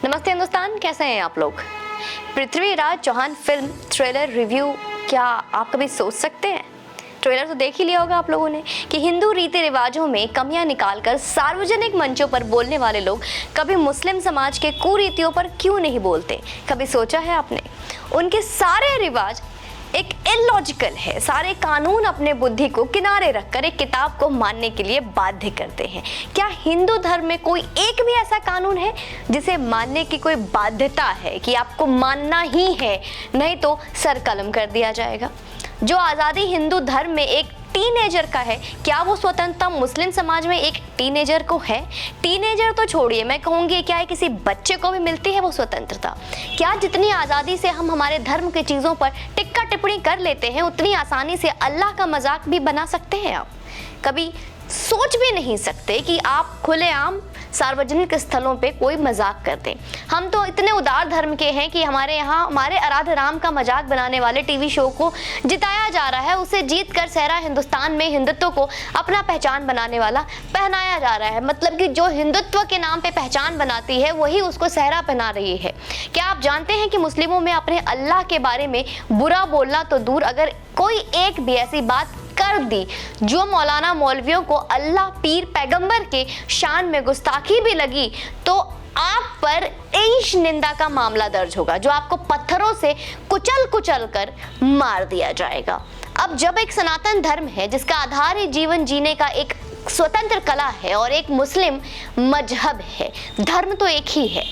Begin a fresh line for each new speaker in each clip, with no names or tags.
नमस्ते हिंदुस्तान, कैसे हैं आप लोग। Prithviraj Chauhan film trailer review, क्या आप कभी सोच सकते हैं? ट्रेलर तो देख ही लिया होगा आप लोगों ने कि हिंदू रीति रिवाजों में कमियां निकालकर सार्वजनिक मंचों पर बोलने वाले लोग कभी मुस्लिम समाज के कुरीतियों पर क्यों नहीं बोलते। कभी सोचा है आपने? उनके सारे रिवाज एक इलॉजिकल है। सारे कानून अपने बुद्धि को किनारे रखकर एक किताब को मानने के लिए बाध्य करते हैं। क्या हिंदू धर्म में कोई एक भी ऐसा कानून है जिसे मानने की कोई बाध्यता है कि आपको मानना ही है, नहीं तो सर कलम कर दिया जाएगा? जो आज़ादी हिंदू धर्म में एक टीनेजर का है, क्या वो स्वतंत्रता मुस्लिम समाज में एक टीनेजर को है? टीनेजर तो छोड़िए, मैं कहूँगी क्या है किसी बच्चे को भी मिलती है वो स्वतंत्रता? क्या जितनी आज़ादी से हम हमारे धर्म की चीज़ों पर टिक्का टिप्पणी कर लेते हैं, उतनी आसानी से अल्लाह का मजाक भी बना सकते हैं आप? कभी सोच भी नहीं सकते कि आप खुलेआम सार्वजनिक स्थलों पे कोई मजाक कर दें। हम तो इतने उदार धर्म के हैं कि हमारे यहाँ हमारे आराध्य राम का मजाक बनाने वाले टीवी शो को जिताया जा रहा है, उसे जीत कर सहरा हिंदुस्तान में हिंदुत्व को अपना पहचान बनाने वाला पहनाया जा रहा है। मतलब कि जो हिंदुत्व के नाम पे पहचान बनाती है वही उसको सहरा पहना रही है। क्या आप जानते हैं कि मुस्लिमों में अपने अल्लाह के बारे में बुरा बोलना तो दूर, अगर कोई एक भी ऐसी बात कर दी जो मौलाना मौलवियों को अल्लाह पीर पैगंबर के शान में गुस्ताखी भी लगी, तो आप पर ईश निंदा का मामला दर्ज होगा, जो आपको पत्थरों से कुचल कुचल कर मार दिया जाएगा। अब जब एक सनातन धर्म है जिसका आधार ही जीवन जीने का एक स्वतंत्र कला है और एक मुस्लिम मजहब है, धर्म तो एक ही है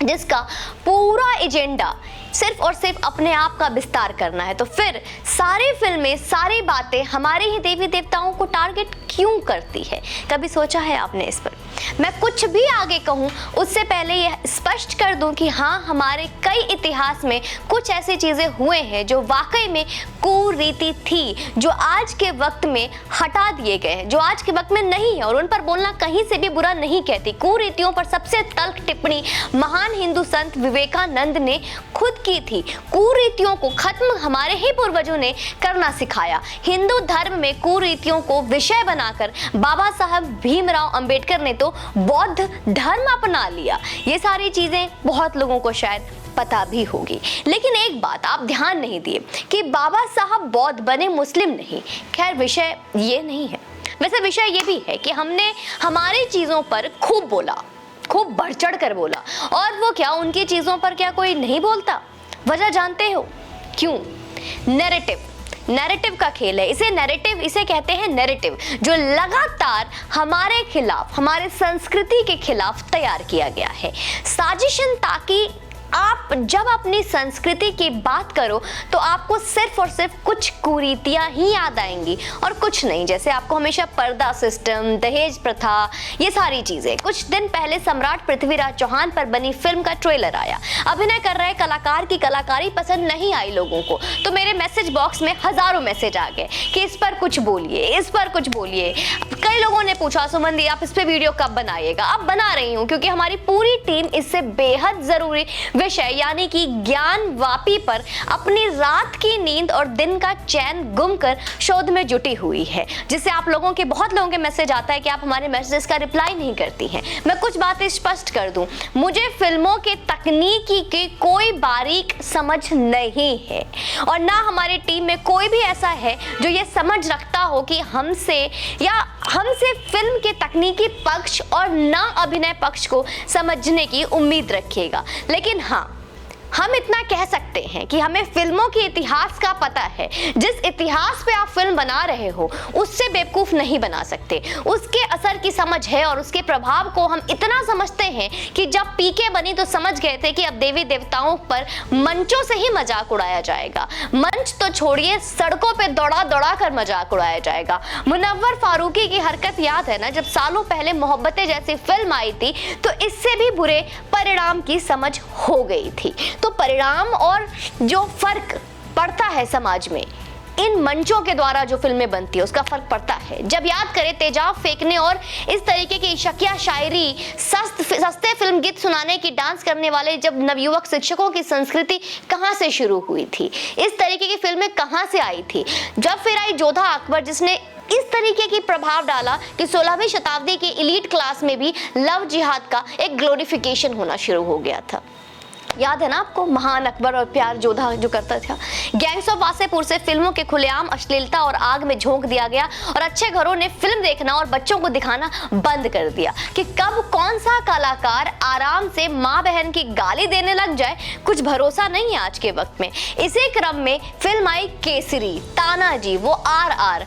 जिसका पूरा एजेंडा सिर्फ और सिर्फ अपने आप का विस्तार करना है, तो फिर सारी फिल्में, सारी बातें हमारे ही देवी देवताओं को टारगेट क्यों करती है? कभी सोचा है आपने इस पर? मैं कुछ भी आगे कहूँ उससे पहले यह स्पष्ट कर दूं कि हाँ, हमारे कई इतिहास में कुछ ऐसी चीज़ें हुए हैं जो वाकई में कुरीति थी, जो आज के वक्त में हटा दिए गए हैं, जो आज के वक्त में नहीं है, और उन पर बोलना कहीं से भी बुरा नहीं कहती। कुरीतियों पर सबसे तल्ख टिप्पणी महान हिंदू संत विवेकानंद ने खुद की थी। कुरीतियों को खत्म हमारे ही पूर्वजों ने करना सिखाया। हिंदू धर्म में कुरीतियों को विषय बनाकर बाबा साहब भीमराव अंबेडकर ने तो बौद्ध धर्म अपना लिया। ये सारी चीजें बहुत लोगों को शायद पता भी होगी, लेकिन एक बात आप ध्यान नहीं दिए कि बाबा साहब बौद्ध बने, मुस्लिम नहीं। खैर, विषय ये नहीं है। वैसे विषय ये भी है कि हमने हमारी चीजों पर खूब बोला, खूब बढ़ चढ़ कर बोला, और वो क्या, उनकी चीजों पर क्या कोई नहीं बोलता? वजह जानते हो क्यों? नैरेटिव का खेल है। इसे कहते हैं नैरेटिव, जो लगातार हमारे खिलाफ, हमारे संस्कृति के खिलाफ तैयार किया गया है। साजिशन, ताकि आप जब अपनी संस्कृति की बात करो तो आपको सिर्फ और सिर्फ कुछ कुरीतियां ही याद आएंगी और कुछ नहीं। जैसे आपको हमेशा पर्दा सिस्टम, दहेज प्रथा, ये सारी चीजें। कुछ दिन पहले सम्राट पृथ्वीराज चौहान पर बनी फिल्म का ट्रेलर आया। अभिनय कर रहे कलाकार की कलाकारी पसंद नहीं आई लोगों को, तो मेरे मैसेज बॉक्स में हजारों मैसेज आ गए कि इस पर कुछ बोलिए, इस पर कुछ बोलिए। कई लोगों ने पूछा, सुमन दी आप इस पे वीडियो कब बनाइएगा? अब बना रही हूँ, क्योंकि हमारी पूरी टीम इससे बेहद जरूरी विषय यानी कि ज्ञान वापी पर अपनी रात की नींद और दिन का चैन गुम कर शोध में जुटी हुई है, जिससे आप लोगों के, बहुत लोगों के मैसेज आता है कि आप हमारे मैसेजेस का रिप्लाई नहीं करती हैं। मैं कुछ बातें स्पष्ट कर दूं, मुझे फिल्मों के तकनीकी की कोई बारीक समझ नहीं है, और ना हमारी टीम में कोई भी ऐसा है जो ये समझ रखता हो कि हमसे फिल्म के तकनीकी पक्ष और ना अभिनय पक्ष को समझने की उम्मीद रखिएगा। लेकिन हाँ, हम इतना कह सकते हैं कि हमें फिल्मों के इतिहास का पता है। जिस इतिहास पे आप फिल्म बना रहे हो उससे बेवकूफ नहीं बना सकते। उसके असर की समझ है और उसके प्रभाव को हम इतना समझते हैं कि जब पीके बनी तो समझ गए थे कि अब देवी देवताओं पर मंचों से ही मजाक उड़ाया जाएगा। मंच तो छोड़िए, सड़कों पे दौड़ा दौड़ा कर मजाक उड़ाया जाएगा। मुनव्वर फारूकी की हरकत याद है ना, जब सालों पहले मोहब्बतें जैसी फिल्म आई थी तो इससे भी बुरे परिणाम की समझ हो गई थी। तो परिणाम और जो फर्क पड़ता है समाज में, इन मंचों के द्वारा जो फिल्में बनती है उसका फर्क पड़ता है। जब याद करें तेजाब फेंकने और इस तरीके की शकिया शायरी, सस्ते फिल्म गीत सुनाने की डांस करने वाले जब नवयुवक शिक्षकों की संस्कृति कहाँ से शुरू हुई थी, इस तरीके की फिल्में कहाँ से आई थी। जब फिर आई जोधा अकबर, जिसने इस तरीके की प्रभाव डाला कि 16वीं शताब्दी की एलीट क्लास में भी लव जिहाद का एक ग्लोरिफिकेशन होना शुरू हो गया था। याद है ना आपको, महान अकबर और प्यार जोधा जो करता था। गैंग्स ऑफ वासेपुर से फिल्मों के खुलेआम अश्लीलता और आग में झोंक दिया गया और अच्छे घरों ने फिल्म देखना और बच्चों को दिखाना बंद कर दिया कि कब कौन सा कलाकार आराम से माँ बहन की गाली देने लग जाए, कुछ भरोसा नहीं है आज के वक्त में। इसी क्रम में फिल्म आई केसरी, तानाजी, वो RR,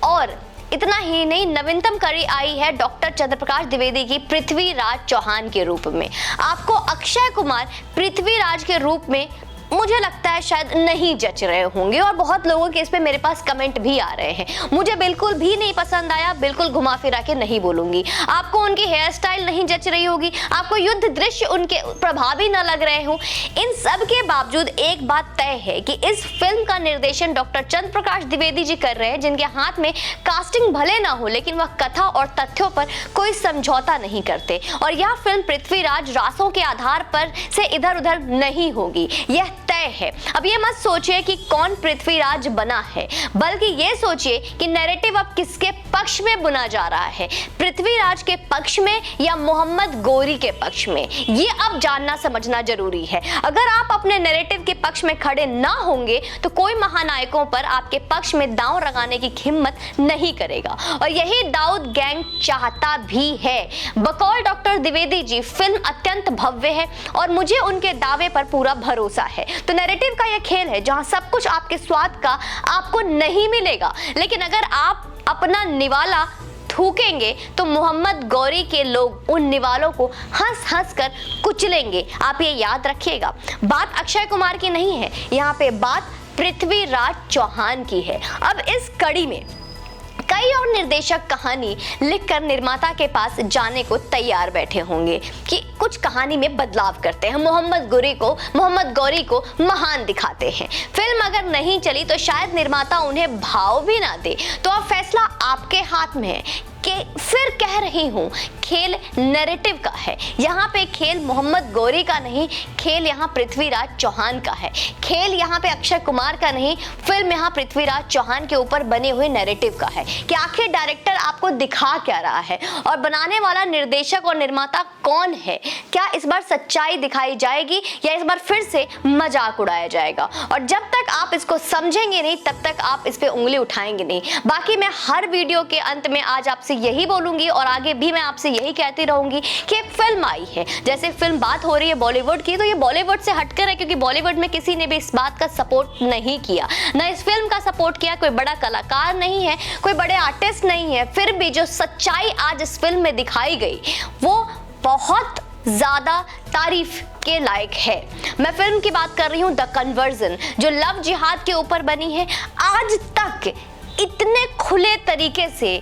और इतना ही नहीं, नवीनतम कड़ी आई है डॉक्टर चंद्रप्रकाश द्विवेदी की पृथ्वीराज चौहान के रूप में। आपको अक्षय कुमार पृथ्वीराज के रूप में मुझे लगता है शायद नहीं जच रहे होंगे, और बहुत लोगों के इस पे मेरे पास कमेंट भी आ रहे हैं। मुझे बिल्कुल भी नहीं पसंद आया, बिल्कुल घुमा फिरा के नहीं बोलूंगी। आपको उनकी हेयर स्टाइल नहीं जच रही होगी, आपको युद्ध दृश्य उनके प्रभावी न लग रहे हो। इन सब के बावजूद एक बात तय है कि इस फिल्म का निर्देशन डॉक्टर चंद्रप्रकाश द्विवेदी जी कर रहे हैं, जिनके हाथ में कास्टिंग भले ना हो लेकिन वह कथा और तथ्यों पर कोई समझौता नहीं करते। और यह फिल्म पृथ्वीराज रासों के आधार पर से इधर उधर नहीं होगी, यह तय है। अब ये मत सोचिए कि कौन पृथ्वीराज बना है, बल्कि ये सोचिए कि नैरेटिव अब किसके पक्ष में बुना जा रहा है, पृथ्वीराज के पक्ष में या मोहम्मद गौरी के पक्ष में। ये अब जानना समझना जरूरी है। अगर आप अपने नैरेटिव के पक्ष में खड़े ना होंगे तो कोई महानायकों पर आपके पक्ष में दांव लगाने की हिम्मत नहीं करेगा, और यही दाऊद गैंग चाहता भी है। बकौल डॉक्टर द्विवेदी जी फिल्म अत्यंत भव्य है और मुझे उनके दावे पर पूरा भरोसा है। तो नैरेटिव का यह खेल है जहां सब कुछ आपके स्वाद का आपको नहीं मिलेगा, लेकिन अगर आप अपना निवाला थूकेंगे तो मोहम्मद गौरी के लोग उन निवालों को हंस हंस कर कुचलेंगे। आप ये याद रखिएगा। बात अक्षय कुमार की नहीं है, यहाँ पे बात पृथ्वीराज चौहान की है। अब इस कड़ी में कई और निर्देशक कहानी लिखकर निर्माता के पास जाने को तैयार बैठे होंगे कि कुछ कहानी में बदलाव करते हैं, मोहम्मद गौरी को महान दिखाते हैं। फिल्म अगर नहीं चली तो शायद निर्माता उन्हें भाव भी ना दे। तो अब फैसला आपके हाथ में है कि फिर कह रही हूँ, खेल नैरेटिव का है। यहाँ पे खेल मोहम्मद गौरी का नहीं, खेल यहाँ पृथ्वीराज चौहान का है। खेल यहाँ पे अक्षय कुमार का नहीं, फिल्म यहाँ पृथ्वीराज चौहान के ऊपर बने हुए नैरेटिव का है कि आखिर डायरेक्टर आपको दिखा क्या रहा है और बनाने वाला निर्देशक और निर्माता कौन है। क्या इस बार सच्चाई दिखाई जाएगी या इस बार फिर से मजाक उड़ाया जाएगा? और जब तक आप इसको समझेंगे नहीं तब तक आप इस पे उंगली उठाएंगे नहीं। बाकी मैं हर वीडियो के अंत में आज आपसे यही बोलूंगी और आगे भी मैं आपसे यही कहती रहूंगी कि एक फिल्म आई है, जैसे फिल्म बात हो रही है बॉलीवुड की, तो ये बॉलीवुड से हटकर है, क्योंकि बॉलीवुड में किसी ने भी इस बात का सपोर्ट नहीं किया, ना इस फिल्म का सपोर्ट किया। कोई बड़ा कलाकार नहीं है, कोई बड़े आर्टिस्ट नहीं है, फिर भी जो सच्चाई आज इस फिल्म में दिखाई गई वो बहुत ज्यादा तारीफ के लायक है। मैं फिल्म की बात कर रही हूँ द कन्वर्जन, जो लव जिहाद के ऊपर बनी है। आज तक इतने खुले तरीके से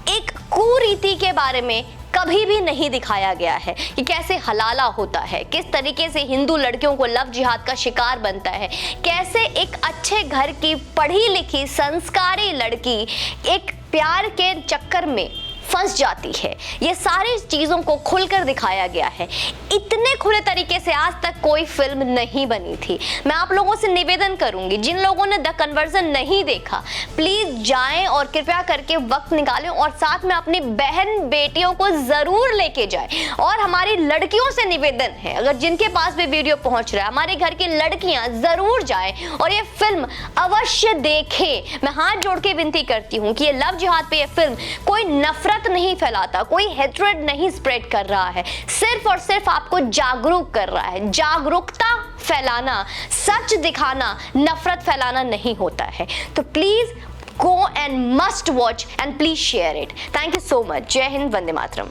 एक कुरीति के बारे में कभी भी नहीं दिखाया गया है कि कैसे हलाला होता है, किस तरीके से हिंदू लड़कियों को लव जिहाद का शिकार बनता है, कैसे एक अच्छे घर की पढ़ी लिखी संस्कारी लड़की एक प्यार के चक्कर में फंस जाती है। ये सारी चीजों को खुलकर दिखाया गया है। इतने खुले तरीके से आज तक कोई फिल्म नहीं बनी थी। मैं आप लोगों से निवेदन करूंगी, जिन लोगों ने द कन्वर्जन नहीं देखा, प्लीज जाएं और कृपया करके वक्त निकालें और साथ में अपनी बहन बेटियों को जरूर लेके जाएं। और हमारी लड़कियों से निवेदन है, अगर जिनके पास भी वीडियो पहुंच रहा है, हमारे घर की लड़कियां जरूर जाएं और ये फिल्म अवश्य देखें। मैं हाथ जोड़ के विनती करती हूँ कि ये लव जिहाद पे ये फिल्म कोई नफरत नहीं फैलाता, कोई हेट्रेड नहीं स्प्रेड कर रहा है, सिर्फ और सिर्फ आपको जागरूक कर रहा है। जागरूकता फैलाना, सच दिखाना, नफरत फैलाना नहीं होता है। तो please go and must watch and please share it. Thank you so much. जय हिंद, वंदे मातरम।